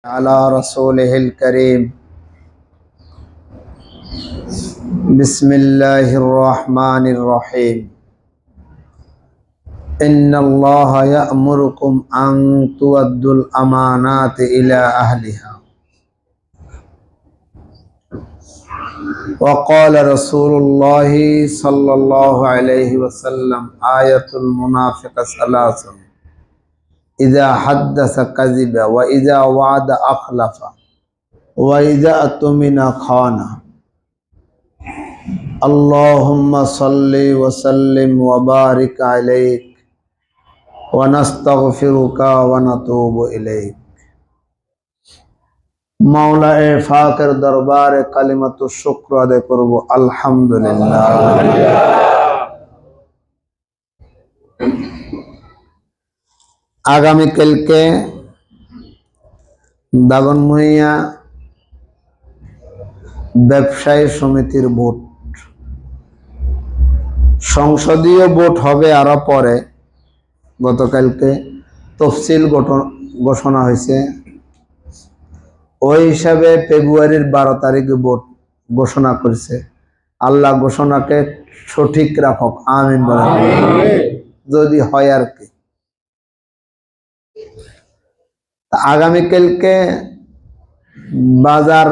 على رسوله الكريم بسم الله الرحمن الرحيم إن الله يأمركم أن تؤدوا الأمانات إلى أهلها وقال رسول الله صلى الله عليه وسلم آية المنافق ثلاث إذا حدث كذب وإذا وعد أخلف وإذا أؤتمن خان اللهم صل وسلم وبارك عليك ونستغفرك ونتوب إليك मौला फाकर दरबार कलिमतु शुक्र अदय करब अल्हम्दुलिल्लाह। आगामीकालके दागनभूঞা ব্যবসায়ী সমিতির ভোট, সংসদীয় ভোট হবে আরো পরে। গতকালকে তফসিল ঘোষণা হয়েছে, ওই হিসাবে ফেব্রুয়ারির 12 তারিখে ভোট ঘোষণা করেছে। আল্লাহ ঘোষণাকে সঠিক রাখুক, আমিন বলেন। যদি হয় আর কি। আগামীকালকে বাজার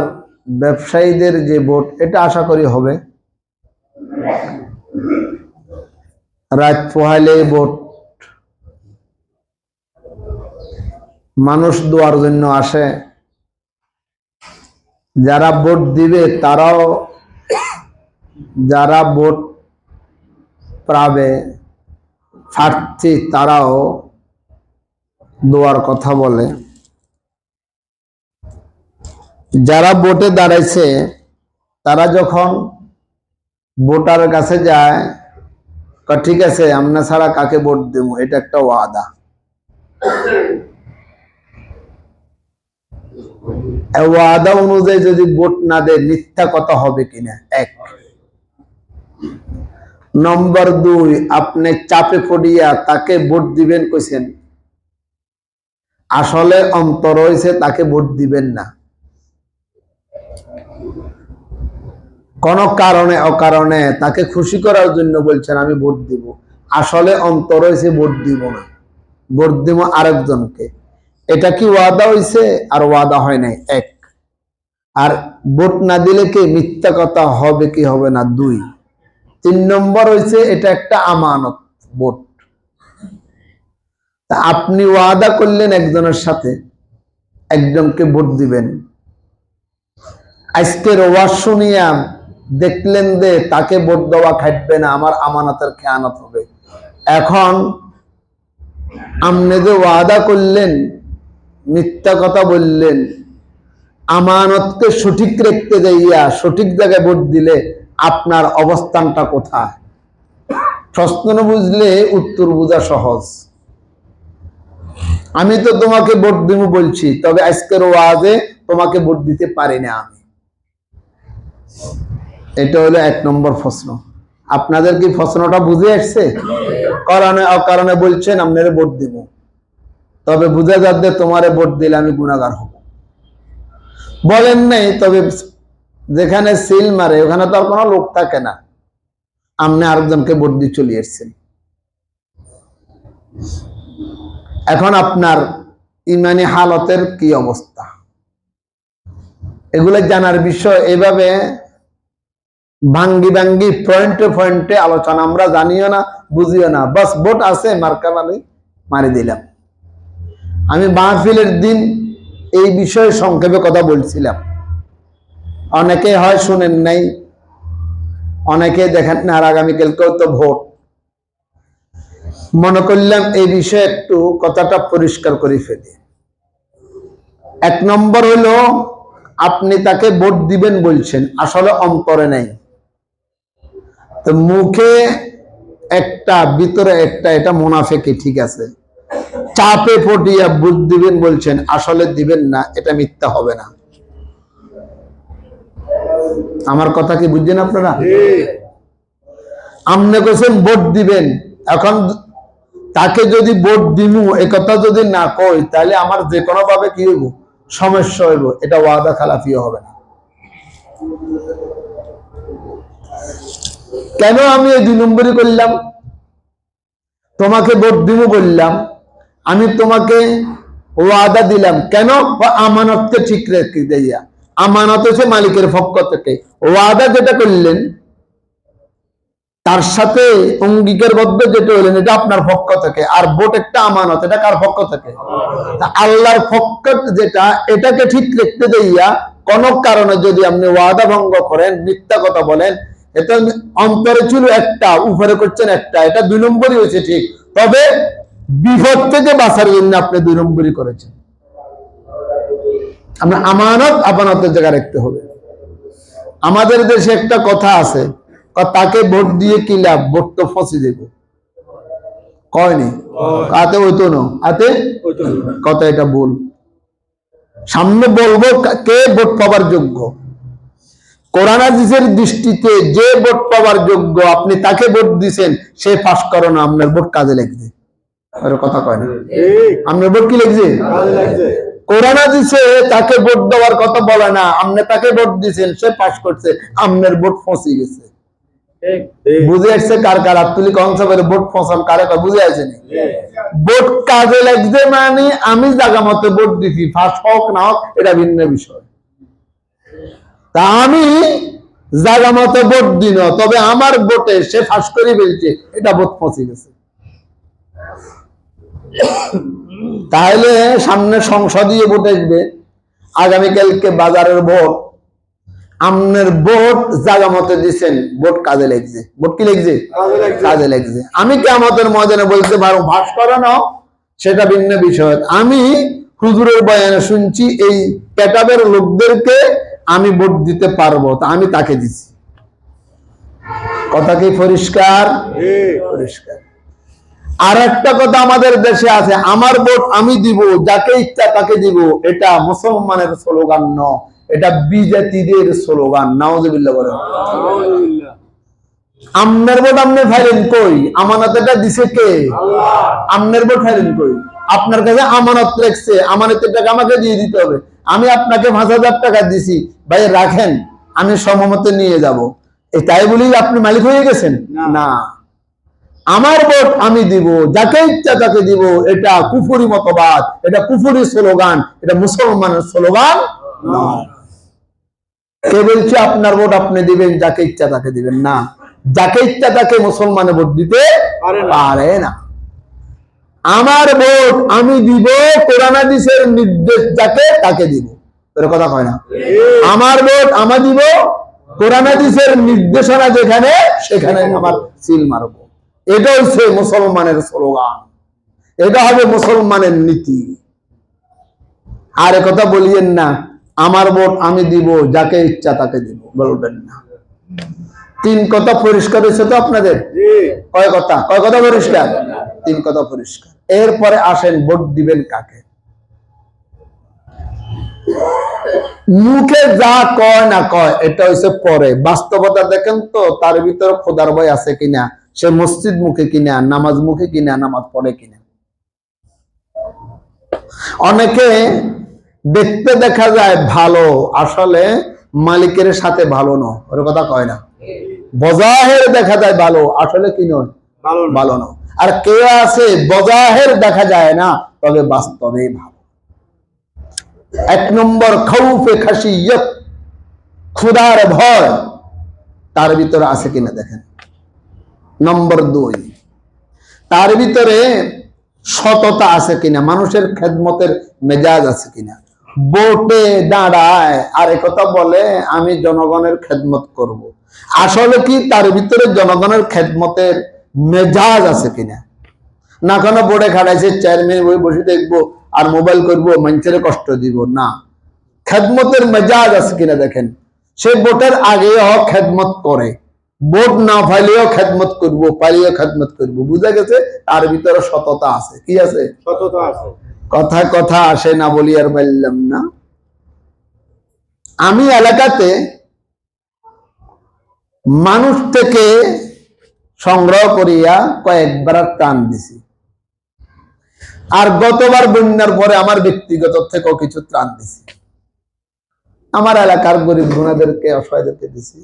ব্যবসায়ীদের যে ভোট, এটা আশা করি হবে। রাত পোহাইলে ভোট, মানুষ দোয়ার জন্য আসে। যারা ভোট দিবে তারাও, যারা ভোট পাবে প্রার্থী তারাও দোয়ার কথা বলে। যারা ভোটে দাঁড়াইছে তারা যখন ভোটার কাছে যায়, ঠিক আছে আমরা ছাড়া কাকে ভোট দেব, এটা একটা ওয়াদা। ওয়াদা অনুযায়ী যদি ভোট না দেয় মিথ্যা কথা হবে কিনা, এক নম্বর। 2, আপনি চাপে পড়িয়া তাকে ভোট দিবেন কইছেন, আসলে অন্তর হয়েছে তাকে ভোট দিবেন না। কোন কারণে অকারণে তাকে খুশি করার জন্য বলছেন আমি ভোট দিব, আসলে অন্তর হয়েছে ভোট দিব না, ভোট দিব আরেকজনকে। এটা কি ওয়াদা হয়েছে আর ওয়াদা হয় নাই, এক। আর ভোট না দিলে কি মিথ্যা কথা হবে কি হবে না, 2। 3 নম্বর হয়েছে এটা একটা আমানত ভোট। তা আপনি ওয়াদা করলেন একজনের সাথে, একজনকে ভোট দিবেন। আজকের ওয়াজ শুনিয়া দেখলেন যে তাকে ভোট দেওয়া খাটবে না, আমার আমানতের খেয়ানত হবে। এখন আপনি যে ওয়াদা করলেন, মিথ্যা কথা বললেন, আমানতকে সঠিক রাখতে যাইয়া সঠিক জায়গায় ভোট দিলে আপনার অবস্থানটা কোথায়? প্রশ্ন বুঝলে উত্তর বোঝা সহজ। আমি তো তোমাকে ভোট দিব বলছি, তবে আজকের ওয়াজে তোমাকে ভোট দিতে পারি না আমি। এটা হলো 1 নম্বর প্রশ্ন। আপনাদের কি প্রশ্নটা বুঝে আসছে? কারণে অকারণে বলছেন আপনারে ভোট দিব, তবে বুঝা যাচ্ছে তোমারে ভোট দিলে আমি গুনাহগার হব। বলেন নাই, তবে যেখানে সিল মারে ওখানে তো আর কোনো লোক থাকে না, আপনি আরেকজনকে ভোট দিয়ে চলে এসেছেন। এখন আপনার ইমানি হালতের কি অবস্থা, এগুলো জানার বিষয়। এভাবে ভাঙ্গি ভাঙ্গি পয়েন্টে পয়েন্টে আলোচনা, আমরা জানিও না বুঝিও না, বাস ভোট আছে মার্কা মারি দিলাম। আমি মাহফিলের দিন এই বিষয়ে সংক্ষেপে কথা বলছিলাম, অনেকে হয় শুনেন নাই, অনেকে দেখেন না। আর আগামীকালকেও তো ভোট, মনে করলাম এই বিষয়ে একটু কথাটা পরিষ্কার করে ফেলি। 1 নম্বর হলো, আপনি তাকে ভোট দিবেন বলছেন, আসলে অন্তরে নাই। তো মুখে একটা ভিতরে একটা, এটা মুনাফিকি, ঠিক আছে। চাপে পড়িয়া ভোট দিবেন বলছেন, আসলে দিবেন না, এটা মিথ্যা হবে না। আমার কথা কি বুঝছেন আপনারা? আপনি কইছেন ভোট দিবেন, এখন তাকে যদি ভোট দিমু একথা যদি না কই, তাহলে আমার যে কোনো ভাবে কি হইব, সমস্যা হইব, এটা ওয়াদা খালাফিও হবে না। কেন আমি এই 2 নম্বরই করলাম? তোমাকে ভোট দিব বললাম, আমি তোমাকে ওয়াদা দিলাম, কেন? আমানতকে ঠিক রেখে দিয়া। আমানত হচ্ছে মালিকের পক্ষ থেকে। ওয়াদা যেটা করলেন তার সাথে অঙ্গীকারবদ্ধ যেটা হলেন এটা আপনার পক্ষ থেকে, আর ভোট একটা আমানত, এটা কার পক্ষ থেকে? আল্লাহর পক্ষ যেটা, এটাকে ঠিক রাখতে দিয়া কোন কারণে যদি আপনি ওয়াদা ভঙ্গ করেন, মিথ্যা কথা বলেন, এটা অন্তরে ছিল একটা, উপরে করছেন একটা, এটা 2 নম্বরই হয়েছে ঠিক, তবে বিপদ থেকে বাঁচার জন্য আপনি 2 নম্বরই করেছেন। আমরা আমানত আমানতের জায়গায় রাখতে হবে। আমাদের দেশে একটা কথা আছে, তাকে ভোট দিয়ে কি লাভ, ভোট তো ফসি দেব, কয়নি? আতে হইতো না, আতে কথা, এটা বল সামনে বলবো কে ভোট পাবার যোগ্য। কোরআন হাদিসের দৃষ্টিতে যে ভোট পাবার যোগ্য, আপনি তাকে ভোট দিছেন, সে পাস করো না, আপনার ভোট কাজে লাগছে। কথা কয় না, আপনার ভোট কি লাগছে? কোরআন হাদিসে তাকে ভোট দেওয়ার কথা বলে না, আপনি তাকে ভোট দিছেন, সে পাস করছে, আপনার ভোট ফসি গেছে। বুঝে আসছে কার কার? তুলি কনসেপ্টের ভোট ফসান কারে কয়, বুঝে আসছে নি? ভোট কাজে লাগছে মানে আমি জায়গা মতো ভোট দিছি, ফাঁস হোক না হোক এটা ভিন্ন বিষয়। তা আমি জায়গা মতো ভোট দিন, তবে আমার ভোটে সে ফাঁস করে ফেলছে, এটা ভোট ফসি গেছে। তাহলে সামনে সংসদীয় ভোট আসবে, আগামীকালকে বাজারের ভোট, আপনার ভোট জায়গা মতো দিচ্ছেন, ভোট কাজে লাগছে। ভোট কি লাগছে? কাজে লাগছে। আমি কিয়ামতের ময়দানে বলতে পারো ভাস করো না, সেটা ভিন্ন বিষয়। আমি হুজুরের বয়ানে শুনছি এই ক্যাটাবের লোকদেরকে আমি ভোট দিতে পারবো, তা আমি তাকে দিছি। কথা কি পরিষ্কার? পরিষ্কার। আর একটা কথা আমাদের দেশে আছে, আমার ভোট আমি দিব, যাকে ইচ্ছা তাকে দিব, এটা মুসলমানের স্লোগান নয়, এটা বিজাতিদের স্লোগান। নাউজুবিল্লাহ বলেন। আপনার ভোট আপনি ফাইলেন কই? আমানতটা দিছে কে? আল্লাহ। আপনার ভোট ফাইলেন কই? আপনার কাছে আমানত রাখছে, আমানতের টাকা আমাকে দিয়ে দিতে হবে। আমি আপনাকে 5,000 টাকা দিছি, ভাই রাখেন, আমি সমমতে নিয়ে যাব, তাই বলি আপনি মালিক হয়ে গেছেন? না। আমার ভোট আমি দিব, যাকে ইচ্ছা তাকে দিব, এটা কুফরি মতবাদ, এটা কুফরি স্লোগান, এটা মুসলমানের স্লোগান নয়। কে বলছে আপনার ভোট আপনি দিবেন, যাকে ইচ্ছা তাকে দিবেন? না, যাকে ইচ্ছা তাকে মুসলমানে ভোট দিতে পারে না। আমার ভোট আমি দিব, কোরআন হাদিসের নির্দেশ যাকে তাকে দিব। তোর কথা কয় না? আমার ভোট আমি দিব, কোরআন হাদিসের নির্দেশনা যেখানে সেখানে আমার সিল মারব। এটা হচ্ছে মুসলমানের স্লোগান, এটা হবে মুসলমানের নীতি। আর কথা বলিয়েন না আমার ভোট আমি দিব, যাকে ইচ্ছা তাকে দিব, বলবেন না। 3 কথা পরিষ্কার হয়েছে তো আপনাদের? কয় কথা? কয় কথা পরিষ্কার? 3 কথা পরিষ্কার। এরপরে আসেন ভোট দিবেন কাকে। মুখে যা কয় না কয় এটা হচ্ছে পরে, বাস্তবতা দেখেন তো তার ভিতরে খোদার ভয় আছে কিনা, সে মসজিদ মুখে কিনা, নামাজ মুখে কিনা, নামাজ পড়ে কিনা। অনেকে দেখতে দেখা যায় ভালো, আসলে মালিকের সাথে ভালো নয়, ওর কথা কয় না। বজাহের দেখা যায় ভালো, আসলে কি নয়, ভালো নয়। আর কেউ আছে বজাহের দেখা যায় না, তবে বাস্তবে ভালো। 1 নম্বর খাউফে খাশিয়ত, খোদার ভয় তার ভিতরে আছে কিনা দেখেন। নম্বর 2, তার ভিতরে সততা আছে কিনা, মানুষের খেদমতের মেজাজ আছে কিনা। ভোটে দাঁড়ায় আর একথা বলে আমি জনগণের খেদমত করব, আসলে কি তার ভিতরে জনগণের খেদমতের মেজাজ আছে কিনা? না কোনো বোর্ডে খাড়াইছে, চেয়ারম্যান বই বসে দেখবো আর মোবাইল করবো, মানুষের কষ্ট দিব না। খেদমতের মেজাজ আছে কিনা দেখেন। সে ভোটের আগেও খেদমত করে, ভোট না পাইলেও খেদমত করবো, পাইলেও খেদমত করবো। বুঝা গেছে তার ভিতরে সততা আছে। কি আছে? সততা আছে। কথা কথা আসে না বলি আর বললাম না। আমি এলাকাতে মানুষ থেকে সংগ্রহ করিয়া কয়েকবার টান দিছি। আর গতবার বন্যার পরে আমার ব্যক্তিগত থেকেও কিছু ত্রাণ দিছি, আমার এলাকার গরিব গুণাদেরকে অসহায়দেরকে দিছি।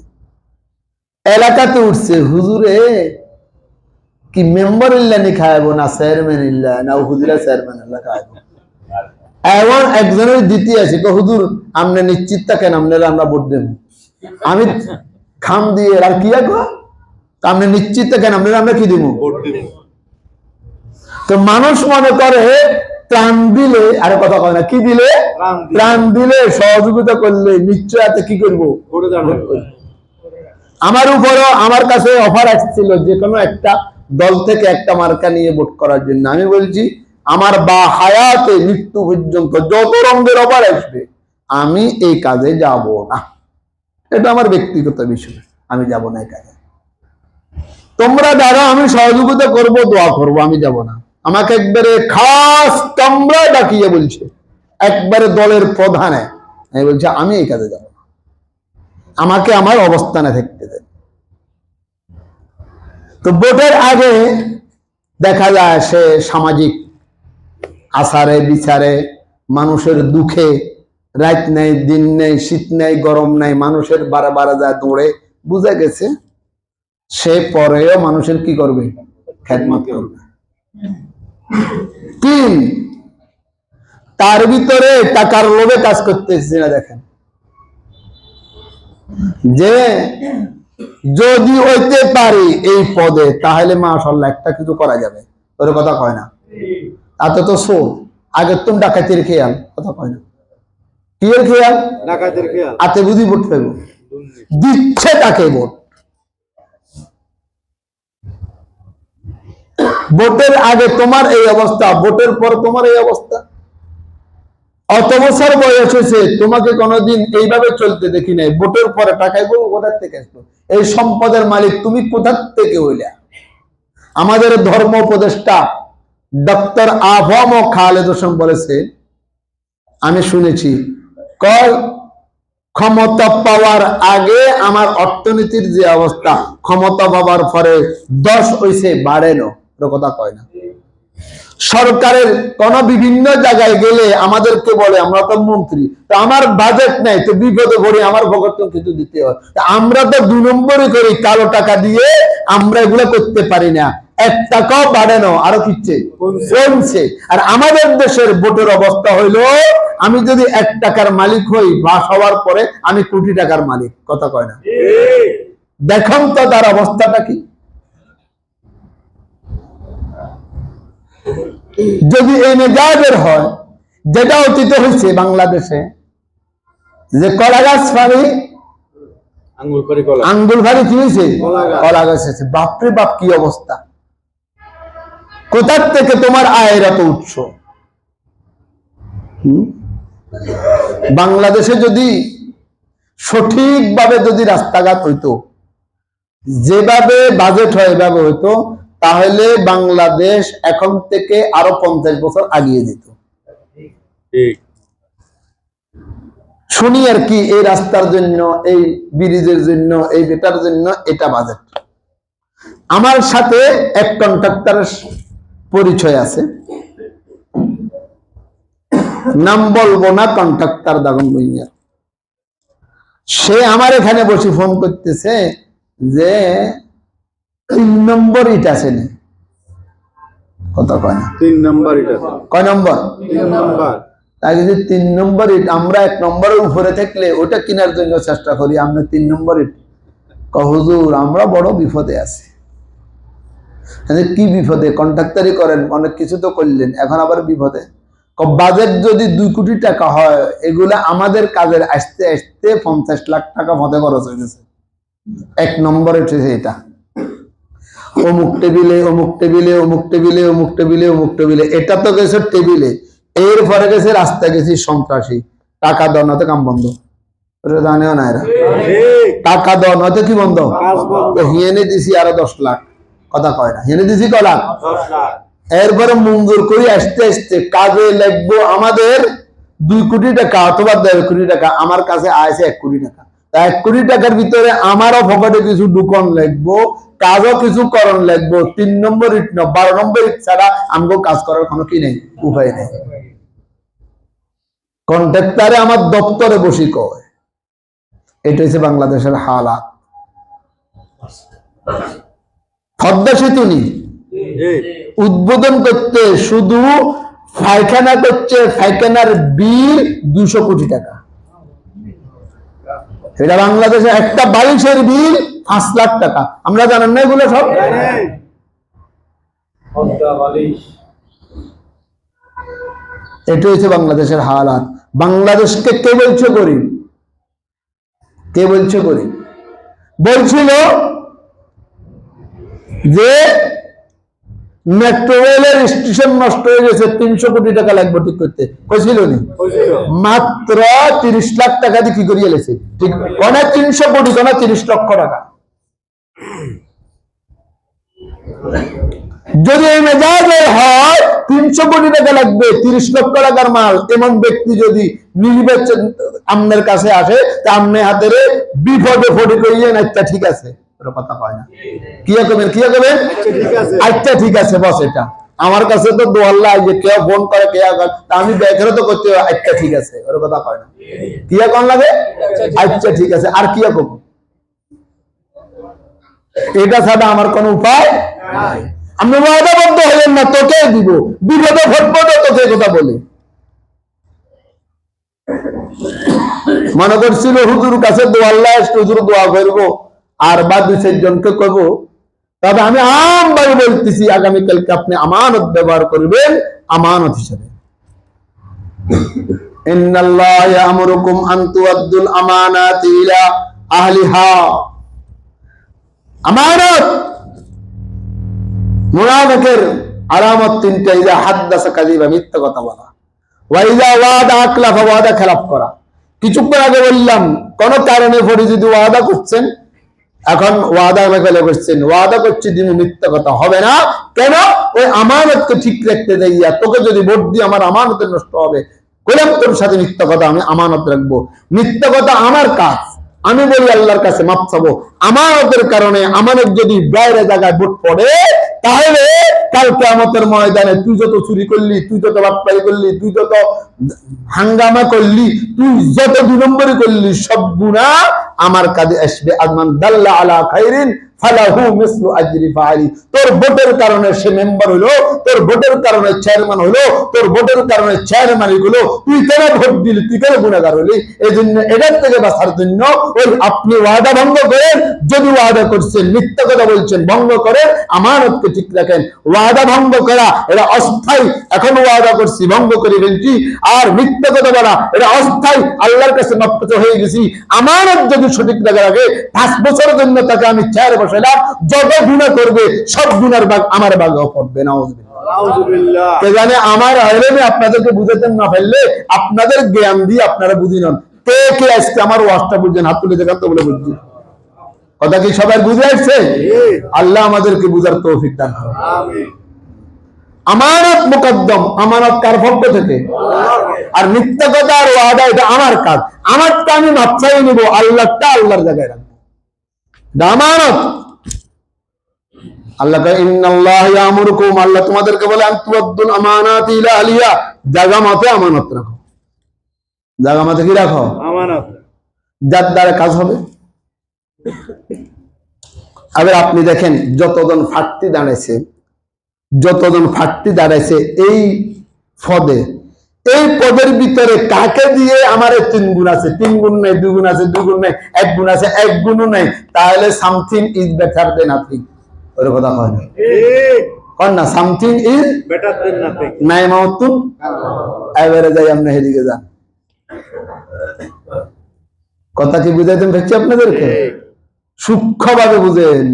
এলাকাতে উঠছে হুজুরে কি মেম্বার ইল্লানি খাইবো না চেয়ারম্যান ইল্লা না হুজুরা চেয়ারম্যান ইল্লা খাইবো। এমন একজনের দ্বিতীয় আছে হুজুর আপনি নিশ্চিত থাকেন আপনারা আমরা ভোট দেব। আমি খাম দিয়ে আর কি আগো আপনি নিশ্চিত থাকেন আপনারা আমরা কি দিব ভোট দেব। তো মানুষ মনে করে ত্রাণ দিলে আর কথা কয় না কি দিলে ত্রাণ দিলে সহযোগিতা করলে নিশ্চয় এতে কি করবো। আমার উপরও আমার কাছে অফার আসছিল যে কোনো একটা দল থেকে একটা মার্কা নিয়ে ভোট করার জন্য। আমি বলছি আমার বা হায়াতে মৃত্যু পর্যন্ত যত রঙের অফার আসবে আমি এই কাজে যাব না, এটা আমার ব্যক্তিগত বিষয়, আমি যাব না এই কাজে। তোমরা দ্বারা আমি সহযোগিতা করব, দোয়া করব, আমি যাব না। আমাকে একবারে খাস কামরা ডাকিয়ে বলছে, একবারে দলের প্রধানে আমি বলছি আমি এই কাজে যাব না, আমাকে আমার অবস্থানে থাকতে দেন। তো ভোটের আগে দেখা যায় সে সামাজিক আচারে বিচারে মানুষের দুঃখে রাত নেই দিন নেই শীত নেই গরম নেই মানুষের বারে বারে যায় দৌড়ে, বুঝে গেছে সে পরেও মানুষের কি করবে খেদমত করবে। তিন, তার ভিতরে টাকার লোভে কাজ করতেছে না। দেখেন যে যদি হইতে পারি এই পদে তাহলে মাশাআল্লাহ একটা কিছু করা যাবে, ওর কথা কয় না। তাতে তো সো আগে তুমি ডাকাতির খেয়াল কথা কয় না, কি এর খেয়াল ডাকাতির খেয়াল, আতে বুঝি ভোট পাবো, দিচ্ছে তাকে ভোট। ভোটের আগে তোমার এই অবস্থা, ভোটের পর তোমার এই অবস্থা। অত বছর বয়স হয়েছে তোমাকে কোনোদিন এইভাবে চলতে দেখি নাই, ভোটের পরে টাকায় বলবো কোথার থেকে আসলো, এই সম্পদের মালিক তুমি কোথার থেকে হইলা। আমাদের ধর্ম উপদেষ্টা ডক্টর আফম খালেদ হোসেন বলেছে, আমি শুনেছি কল ক্ষমতা পাওয়ার আগে আমার অর্থনীতির যে অবস্থা ক্ষমতা পাওয়ার পরে 10 হইছে বাড়েনো, কথা কয় না। সরকারের কোন বিভিন্ন জায়গায় গেলে আমাদেরকে বলে আমরা তো মন্ত্রী, তো আমার বাজেট নাই, তো বিপদে পড়ে আমার ভগত কিছু দিতে হয়, আমরা তো 2 নম্বরই করি, কালো টাকা দিয়ে আমরা এগুলো করতে পারি না। 1 টাকাও বাড়ানো আরো কিচ্ছে কমছে। আর আমাদের দেশের ভোটের অবস্থা হইলো আমি যদি 1 টাকার মালিক হই বাস হওয়ার পরে আমি কোটি টাকার মালিক, কথা কয় না। দেখুন তো তার অবস্থাটা কি। যদি এই মেজাজের হয় যেটা অতীত হয়েছে বাংলাদেশে, যে কলা গাছ ফাড়ি আঙ্গুল ফাড়ি কি হয়েছে কলা গাছ হয়েছে, বাপরে বাপ কি অবস্থা। কোথার থেকে তোমার আয়ের এত উৎস। বাংলাদেশে যদি সঠিকভাবে যদি রাস্তাঘাট হইতো, যেভাবে বাজেট হয় এভাবে হইতো, তাহলে বাংলাদেশ এখন থেকে আরো 50 বছর আগিয়ে যেত। শুনি আর কি এই রাস্তার জন্য, এই ব্রিজের জন্য, এই বেটার জন্য এটা বাজেট। আমার সাথে এক কন্ট্রাক্টরের পরিচয় আছে, নাম বলবো না, কন্ট্রাক্টর দাগন ভুঁইয়া। সে আমার এখানে বসে ফোন করতেছে যে 3 নম্বর ইট আছে না, কথা কয় না 3 নম্বর ইট আছে, কয় নম্বর 3 নম্বর। তাই যদি 3 নম্বর ইট, আমরা 1 নম্বরের উপরে থাকলে ওটা কেনার জন্য চেষ্টা করি, আমরা 3 নম্বর ইট। হুজুর আমরা বড় বিপদে আছি। কি বিপদে? কন্ট্রাক্টরি করেন, অনেক কিছু তো করলেন, এখন আবার বিপদে। বাজেট যদি 2 কোটি টাকা হয়, এগুলা আমাদের কাজের আসতে আসতে 50 লাখ টাকা মধ্যে খরচ হয়ে গেছে। 1 নম্বরে উঠেছে এটা, অমুক টেবিলে অমুক টেবিলে অমুক টেবিলে অমুক টেবিলে অমুক টেবিলে, এটা তো গেছে টেবিলে, এরপরে গেছে রাস্তায় গেছি সন্ত্রাসী, টাকা দেওয়া নয়তো কাম বন্ধ, জানেও না এরা, টাকা দেওয়া নয়তো কি বন্ধ, হিয়েনে দিছি আরো 10 লাখ, কথা কয় না, হিয়েনে দিছি ক লাখ 10 লাখ। এরপরে মঞ্জুর করি আসতে আসতে কাজে লাগবো আমাদের 2 কোটি টাকা অথবা 1.5 কোটি টাকা, আমার কাছে আছে 1 কোটি টাকা। 1 কোটি টাকার ভিতরে আমারও পকেটে কিছু ঢুকন লাগবো, কাজও কিছু করণ লাগবো, 3 নম্বর ইট না 12 নম্বর ইট ছাড়া আমগো কাজ করার কোনো কি নেই, উপায় নেই। কন্ট্রাক্টরে আমার দপ্তরে বসি কয়, এটা হচ্ছে বাংলাদেশের হালাত। পদ্মা সেতু উদ্বোধন করতে শুধু পায়খানা করছে, পায়খানার বিল 200 কোটি টাকা। এটা বাংলাদেশে একটা বালিশের বিল 5 লাখ টাকা। আমরা জানেন না এগুলো সব? এটা হচ্ছে বাংলাদেশের হালাত। বাংলাদেশকে কে বলছে গরিব? কে বলছে গরিব? বলছিল যে মেট্রো রেলের স্টেশন নষ্ট হয়ে গেছে, 300 কোটি টাকা লাগবে ঠিক করতে, কইছিল নি? মাত্র 30 লাখ টাকা দিয়ে কি করিয়ে লেছে, ঠিক কোনা 300 কোটি, কোনা 30 লক্ষ টাকা। যদি এই মেজাজের হয় 300 কোটি টাকা লাগবে, 30 লক্ষ টাকার মাল, এমন ব্যক্তি যদি নির্বাচন আমনের কাছে আসে, তা আমনে হাতেরে বিপদে ফটে করিয়ে না, আচ্ছা ঠিক আছে, কথা কয় না, কি করবেন, কি করবেন, আচ্ছা ঠিক আছে বস। এটা আমার কাছে তো দোয়াল্লা, যে কেউ ফোন করে, কে আমি ব্যাঘাত তো করতে, আচ্ছা ঠিক আছে, ওর কথা কয় না, কি কোন লাগে, আচ্ছা ঠিক আছে, আর কি করবো, এটা ছাড়া আমার কোন উপায় নাই। আমি ওয়াদাবদ্ধ হইলেন না, তোকে দিব, বিপদে ঘটবো তো তোকে কথা বলি। মনে করছিল হুজুর কাছে দোয়াল্লা, হুজুর দোয়া করবো, আর বা 2-4 জনকে করবো। তবে আমি আমভাবে বলতেছি, আগামীকালকে আপনি আমানত ব্যবহার করবেন, আমানত হিসেবে। ইন্নাল্লাহ ইয়ামুরুকুম আন তুআদ্দুল আমানাতি ইলা আহলিহা। আমানত মুনাফিকের আলামত 3টা, ইযা হাদাসা কাযিবা, মিথ্যা কথা বলা, ওয়া ইযা ওয়াদা আকলাফা, ওয়াদা খেলাফ করা। কিছুক্ষণ আগে বললাম, কোন কারণে পরে যদি ওয়াদা করছেন, এখন ওয়াদা মেকালে করছেন, ওয়াদা করছি দিন, মিথ্যা কথা হবে না। কেন? ওই আমানতকে ঠিক রাখতে যাইয়া, তোকে যদি ভোট দিয়ে আমার আমানত নষ্ট হবে, কইলাম তোর সাথে মিথ্যা কথা, আমি আমানত রাখবো। মিথ্যা কথা আমার কাজ, আমি বলি আল্লাহর কাছে মাপ চাবো। আমানতের কারণে আমানত যদি বাইরে জায়গায় ভোট পড়ে, তাহলে কাল কিয়ামতের ময়দানে তুই যত চুরি করলি, তুই যত বাটপারি করলি, তুই যত হাঙ্গামা করলি, তুই যত 2 নম্বরই করলি, সব গুনাহ আমার কাছে আসবে। আদমান দাল্লা আলা খাইরিন ফালাহু মিসলু আজরি ফাইলি। তোর ভোটের কারণে সে মেম্বার হলো, তোর ভোটের কারণে চেয়ারম্যান হলো, তোর ভোটের কারণে চেয়ারম্যান হলো, তুই কেন ভোট দিলি, তুই কেন গুনাহগার হলি? এই জন্য এটার থেকে বাঁচার জন্য ওই আপনি ওয়াদা ভঙ্গ করেন, যদি ওয়াদা করছেন, মিথ্যা কথা বলছেন, ভঙ্গ করেন, আমানতকে ঠিক রাখেন। ওয়াদা ভঙ্গ করা এটা অস্থায়ী, এখন ওয়াদা করছি ভঙ্গ করে ফেলছি, আর মিথ্যা কথা বলা এটা অস্থায়ী, আল্লাহর কাছে মাপকাঠি হয়ে গেছি। আমানত যদি সঠিক জায়গায় রাখে, 5 বছরের জন্য তাকে আমি চেয়ারে বসাইলাম, যত গুনাহ করবে সব গুনার ভাগ আমার ভাগেও পড়বে। নাউজুবিল্লাহ। কে জানে আমার আলেমে আপনাদেরকে বুঝাতেন না পারলে, আপনাদের জ্ঞান দিয়ে আপনারা বুঝি নন। কে কে আজকে আমার ওয়াজটা বুঝছেন, হাত তুলে দেখান তো, বলে বুঝছি। কথা কি সবাই বুঝে আসছে? আল্লাহ আমাদেরকে বুঝার তৌফিক দান করুন। আমিন। আমানত মুকদ্দম, আমানত কার পক্ষ থেকে? আর মিথ্যা কথা আর ওয়াদা এটা আমার কাজ, আমারটা আমি মাপছাই নিব, আল্লাহটা আল্লাহর জায়গায় রাখবো। আমানত। আল্লাহ কয় ইন্নাল্লাহ ইয়ামুরুকুম, আল্লাহ তোমাদেরকে বলে আন তুআদ্দুল আমানাতি ইলা আহলিহা, জায়গা মতে আমানত রাখো। জায়গা মতে কি রাখো? আমানত। যার দ্বারা কাজ হবে। আবার আপনি দেখেন, যতজন ফাটতি দাঁড়াইছে এই পদে, এই পদের ভিতরে কাকে দিয়ে আমার 3 গুণ আছে, 3 গুণ নেই, 2 গুণ আছে, 2 গুণ নেই, 1 গুণ আছে, 1 গুণও নেই, তাহলে something is better than nothing. ওর কথা কয় না, কন না, something is better than nothing. নাই মাউতুন এবারে যাই আমরা হেদিকে যান। কথা কি বুঝাইতেন ভাবছি আপনাদেরকে? সূক্ষ্মভাবে বুঝেন।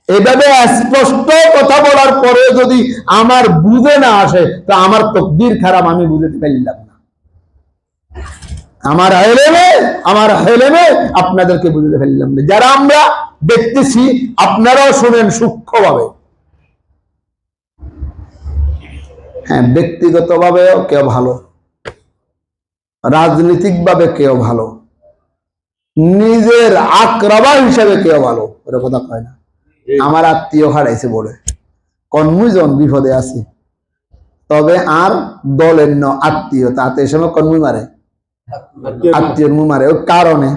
এভাবে স্পষ্ট কথা বলার পরে যদি আমার বুঝে না আসে, তো আমার তকদির খারাপ, আমি বুঝতে পারলাম না। আমার হেলেমে আপনাদেরকে বুঝতে পারলাম না। যারা আমরা দেখতেছি, আপনারাও শুনেন সূক্ষ্মভাবে। হ্যাঁ, ব্যক্তিগতভাবেও কেউ ভালো, রাজনৈতিকভাবে কেউ ভালো, নিজের আকরাবা হিসাবে কেউ ভালো, ওরা কথা কয় না। আমার আত্মীয় হারাইছে বলে কর্মই জন বিপদে আছি, তবে আর দলের ন আত্মীয় তাতে সময় কর্মী মারে, আত্মীয় মারে। ওই কারণে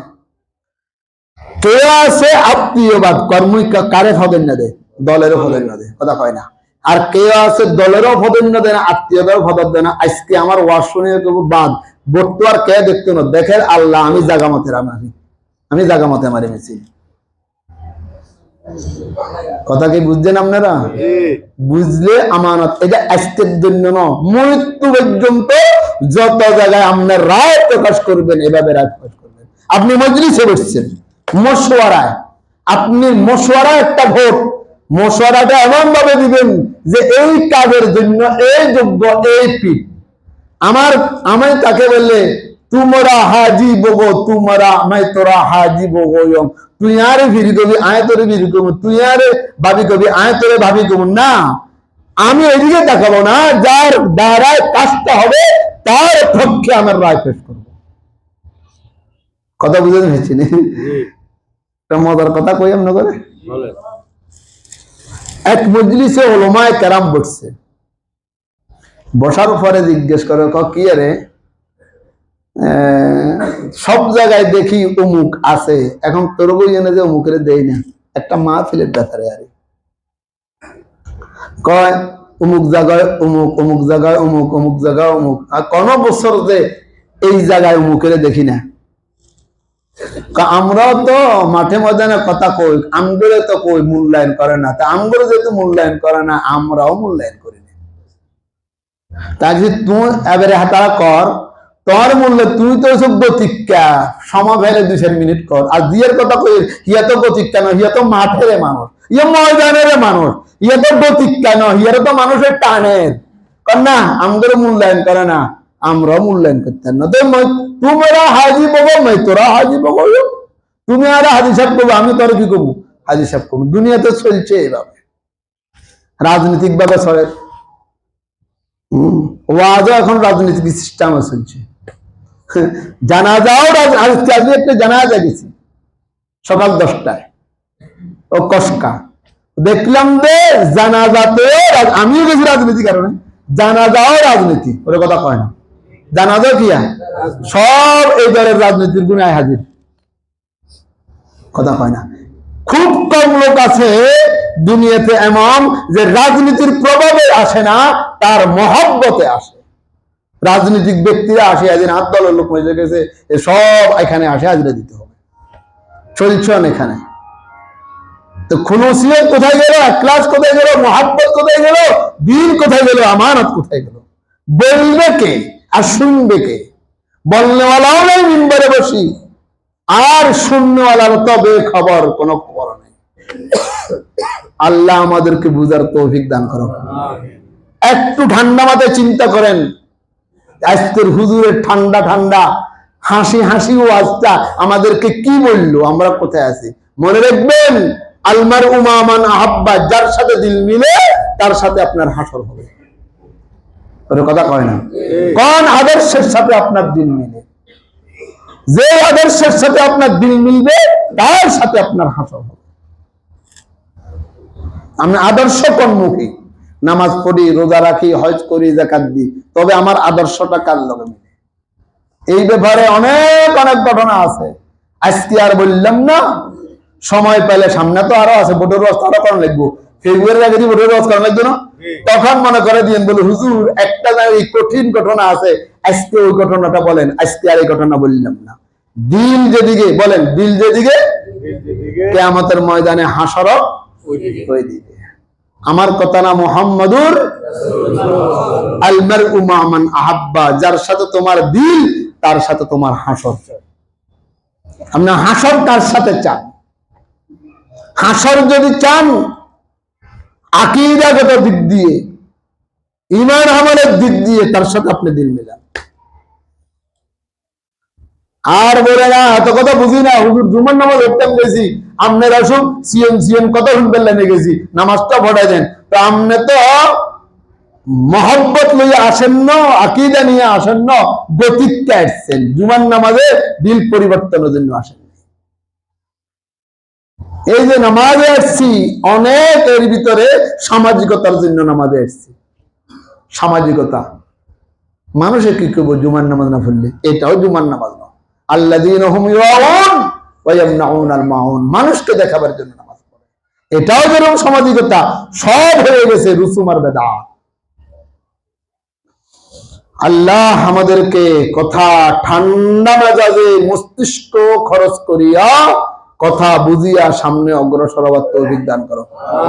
কে আছে আত্মীয়বাদ কর্মী কারে ফদের না দেয়, দলেরও ফদের না দেয়, কথা কয় না। আর কেউ আছে দলেরও ফদের না দেয় না, আত্মীয়তারও ফদর দেয় না। আজকে আমার ওয়াজ শুনে বাদ বর্তু আর কে দেখতো না, দেখেন আল্লাহ আমি জাগামতের আমি জাগামতে মারি মিছিল। কথা কি বুঝছেন আপনারা? বুঝলে আমানত এটা আজকের জন্য না, মৃত্যু পর্যন্ত যত জায়গায় আপনার রায় প্রকাশ করবেন এভাবে রায় প্রকাশ করবেন। আপনি মজলিসে বসছেন মশওয়ারায়, আপনি মশওয়ারা একটা ভোট, মশওয়ারাটা এমন ভাবে দিবেন যে এই কাজের জন্য এই যোগ্য এই পিঠ। আমি তাকে বললে তোমরা হাজি বগো, তোমরা আমি তোরা হাজি বগো, তুই আরে ভিড়ি কবি আয় তোরে ভিড়ি কবি, তুই আরে ভাবি কবি আয় তোরে ভাবি কবি না। আমি এদিকে দেখাবো না, যার দ্বারায় কাজটা হবে তার পক্ষে আমার রায় পেশ করবো। কথা বুঝে নিয়েছি মজার কথা কই এমন করে। এক মজলিসে ওলামায়ে কেরাম বসছে, বসার পরে জিজ্ঞেস করে কি রে সব জায়গায় দেখি অমুক আছে, এখন তোর বই এনে যে অমুকের দেই না, একটা মাহফিলের ব্যাপারে আরে কয় অমুক জায়গায় অমুক, অমুক জায়গায় অমুক, অমুক জায়গায় অমুক, আর কোন বছর যে এই জায়গায় অমুকের দেখি না। আমরাও তো মাঠে ময়দানে কথা কই, আমগরে তো কই মূল্যায়ন করে না, তা আমগরে যেহেতু মূল্যায়ন করে না আমরাও মূল্যায়ন করি না। তাকে তুই এবারে হাতারা কর, তোর মূল্য তুই তো সব গতিকা সমাবেলে 2 মিনিট কর। আর দিয়ের কথা কই হিয়া তো গতিকা নয়, হিয়া তো মাঠের মানুষ, ইয়া ময়দানের মানুষ, ইয়া তো গতিকা নয়, হিয়ার তো মানুষের টানের কর না। আমগরে মূল্যায়ন করে না, আমরাও মূল্যায়ন করতেন না। তোমরা হাজি বগো নাই তোরা হাজি বগো, তুমি আর হাজি সাহেব করবো, আমি তোর কি করবো হাজি সাহেব করবো। দুনিয়াতে চলছে এইভাবে, রাজনৈতিক ভাবে চলে। ওয়াজও এখন রাজনৈতিক সিস্টেমে চলছে। জানাজাও আজকে একটা জানাজা গেছি সকাল 10টায় ও কসকা, দেখলাম যে জানাজাতে আমিও গেছি রাজনীতি কারণে, জানাজাও রাজনীতি, ওর কথা কয় না। জানাজা কিয়া সব এই দলের রাজনীতির গুণায় হাজির, কথা কয় না। খুব কম লোক আছে দুনিয়াতে এমন যে রাজনীতির প্রভাবে আসে না, তার মহব্বতে আসে। রাজনৈতিক ব্যক্তিরা আসে একদিন 8 দলের লোক হয়ে গেছে, সব এখানে আসে হাজিরা দিতে হবে, চলছেন এখানে। তো খুলুসিয়ত কোথায় গেল, ইখলাস কোথায় গেল, মহব্বত কোথায় গেল, দ্বীন কোথায় গেল, আমানত কোথায় গেল? বলবে কে আর শুনবে কে? বলনেওয়ালাও নেই মিম্বরে বসি, আর শূন্যওয়ালার তবে খবর কোনো খবর নেই। আল্লাহ আমাদেরকে বুঝার তৌফিক দান করো। একটু ঠান্ডা মাথায় চিন্তা করেন, আজকের হুজুরের ঠান্ডা ঠান্ডা হাসি হাসি ওয়াজটা আমাদেরকে কি বললো, আমরা কোথায় আছি? মনে রাখবেন আলমার উমামান আহাব্বা, যার সাথে দিল মিলে তার সাথে আপনার হাসর হবে। কথা কয় না, কোন আদর্শের সাথে আপনার দিল মিলে, যে আদর্শের সাথে আপনার দিল মিলবে তার সাথে আপনার হাসর হবে। আমি আদর্শ কর্মমুখী, নামাজ পড়ি, রোজা রাখি, হজ করি, যাকাত দিই, তবে আমার আদর্শটা কার লগে মিলে? এই ব্যাপারে অনেক অনেক ঘটনা আছে, আজকে আর বললাম না, সময় পেলে সামনে তো আরো আছে, ভোটের ব্যবস্থা আরো করা লাগবো। ফেব্রুয়ারির আগে ভোটের ব্যবস্থা করা লাগবে না, তখন মনে করে দিন বলে হুজুর একটা কঠিন ঘটনা আছে, আজকে ওই ঘটনাটা বলেন। আজকে আর এই ঘটনা বললাম না। দিল যেদিকে বলেন, দিল যেদিকে কিয়ামতের ময়দানে হাসর ওই দিকে। আমার কথা না মুহাম্মাদুর আলমারউ মা মান আহাব্বা, যার সাথে তোমার দিল তার সাথে তোমার হাসর। আপনি হাসর কার সাথে চান? হাসর যদি চান আকীদাগত দিক দিয়ে, ঈমান আমলের দিক দিয়ে, তার সাথে আপনি দিল মেলান। আর বলে না এত কথা বুঝি না, হুজুর জুমার নামাজ পড়তাম গেছি, আপনারা সব সিএম কথা শুনবেন লেনে গেছি, নামাজটা পড়াই দেন। তো আপনি তো মহব্বত লইয়া আসেন না, আকীদা নিয়ে আসেন না, গতিকটা আসছেন, জুমার নামাজে দিল পরিবর্তনের জন্য আসেন। এই যে নামাজে আসছি, অনেক এর ভিতরে সামাজিকতার জন্য নামাজে আসছি। সামাজিকতা, মানুষে কি করবো জুমার নামাজ না পড়লে? এটাও জুমার নামাজ না। আল্লাযীনা হুম ইউরাউন ওয়া ইয়ামনাউনাল মাউন, মানুষকে দেখাবার জন্য নামাজ পড়ে, এটাও যেরকম সামাজিকতা। সব হয়ে গেছে রুসুম আর বেদাত। আল্লাহ আমাদেরকে কথা ঠান্ডা মেজাজে মস্তিষ্ক খরচ করিয়া কথা বুঝিয়া সামনে অগ্রসর হওয়ার তৌফিক দান করো।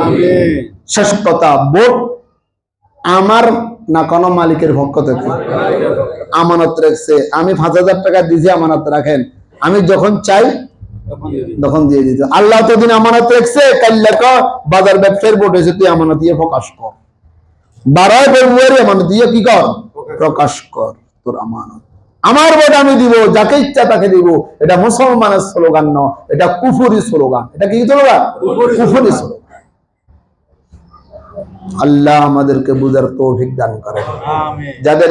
আমিন। শেষ কথা, ভোট আমার না কোন মালিকের পক্ষ থেকে আমানত রাখছে। আমি 5,000 টাকা দিয়েছি, আমানত রাখেন, আমি যখন চাই তখন দিয়ে দিত। আল্লাহ তো দিন আমানত রাখছে, কাল্লাকা বাজার ব্যবসায়ের ভোট হয়েছে, তুই আমানত দিয়ে প্রকাশ কর। 12 ফেব্রুয়ারি আমানত দিয়ে কি কর? প্রকাশ কর তোর আমানত। আমার ভোট আমি দিব, যাকে ইচ্ছা তাকে দিব। এটা মুসলমানের স্লোগান নয়, এটা কুফরি স্লোগান। এটা কি স্লোগান? কুফরি স্লোগান। আল্লাহ আমাদেরকে বুঝার তৌফিক দান করেন। আমিন। যাদের